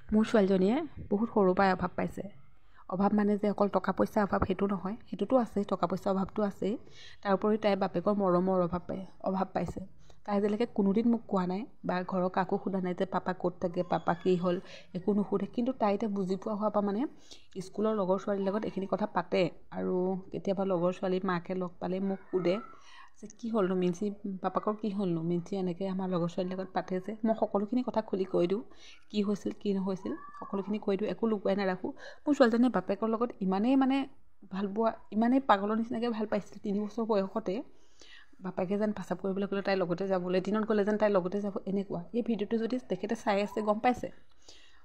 মোৰ ছোৱালীজনীয়ে বহুত সৰুৰ পৰাই অভাৱ পাইছে। অভাৱ মানে যে অকল টকা পইচা অভাৱ সেইটো নহয়, সেইটোতো আছেই, টকা পইচা অভাৱটো আছেই। তাৰ উপৰি তাই বাপেকৰ মৰমৰ অভাৱ পাইছে। তাই আজিলৈকে কোনোদিন মোক কোৱা নাই বা ঘৰৰ কাকো সোধা নাই যে পাপা ক'ত থাকে, পাপা কি হ'ল, একো নুসুধে। কিন্তু তাই এতিয়া বুজি পোৱা হোৱাৰ পৰা মানে স্কুলৰ লগৰ ছোৱালীৰ লগত এইখিনি কথা পাতে। আৰু কেতিয়াবা লগৰ ছোৱালীৰ মাকে লগ পালে মোক সোধে যে কি হ'লনো মিঞ্চি, পাপাকৰ কি হ'লনো, মিঞ্চি এনেকৈ আমাৰ লগৰ ছোৱালীৰ লগত পাতে যে। মই সকলোখিনি কথা খুলি কৈ দিওঁ, কি হৈছিল কি নহৈছিল সকলোখিনি কৈ দিওঁ, একো লুকুৱাই নাৰাখোঁ। মোৰ ছোৱালীজনীয়ে বাপেকৰ লগত ইমানেই মানে ভাল পোৱা, ইমানেই পাগলৰ নিচিনাকৈ ভাল পাইছিল। 3 বছৰ বয়সতে বাপেকে যেন পেচাব কৰিবলৈ গ'লে তাইৰ লগতে যাবলৈ, দিনত গ'লে যেন তাইৰ লগতে যাব, এনেকুৱা। এই ভিডিঅ'টো যদি তেখেতে চাই আছে গম পাইছে,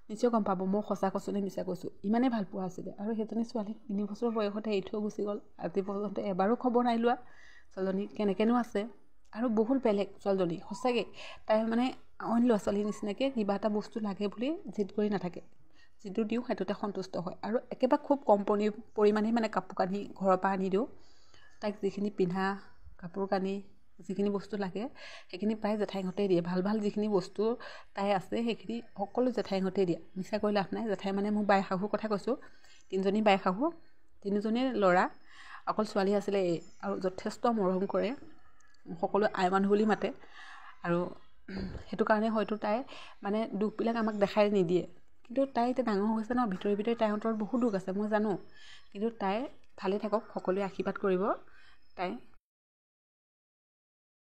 নিশ্চয় গম পাব মই সঁচা কৈছোঁ নে মিছা কৈছোঁ। ইমানেই ভাল পোৱা আছিলে। আৰু সেইজনী ছোৱালী 3 বছৰ বয়সতে এৰি থৈ গুচি গ'ল। আজি পৰ্যন্ত এবাৰো খবৰ নাই লোৱা ছোৱালীজনী কেনেকৈনো আছে। আৰু বহুত বেলেগ ছোৱালীজনী, সঁচাকৈ তাই মানে অইন ল'ৰা ছোৱালীৰ নিচিনাকৈ কিবা এটা বস্তু লাগে বুলি জিদ কৰি নাথাকে। যিটো দিওঁ সেইটোতে সন্তুষ্ট হয়। আৰু একেবাৰে খুব কম পৰিমাণে মানে কাপোৰ কানি ঘৰৰ পৰা আনি দিওঁ। তাইক যিখিনি পিন্ধা কাপোৰ কানি যিখিনি বস্তু লাগে সেইখিনি প্ৰায় জেঠাইহঁতেই দিয়ে। ভাল ভাল যিখিনি বস্তু তাই আছে সেইখিনি সকলো জেঠাইহঁতেই দিয়ে। মিছা কৈ লাভ নাই। জেঠাই মানে মোৰ বাই শাহুৰ কথা কৈছোঁ। 3জনী বাই শাহু, 3জনীয়ে ল'ৰা, অকল ছোৱালী আছিলে এই। আৰু যথেষ্ট মৰম কৰে, সকলো আই মানুহ বুলি মাতে। আৰু সেইটো কাৰণে হয়তো তাই মানে দুখবিলাক আমাক দেখাই নিদিয়ে। কিন্তু তাই এতিয়া ডাঙৰ হৈছে ন, ভিতৰি ভিতৰি তাইৰ অন্তৰত বহুত দুখ আছে মই জানো। কিন্তু তাই ভালে থাকক, সকলোৱে আশীৰ্বাদ কৰিব। তাই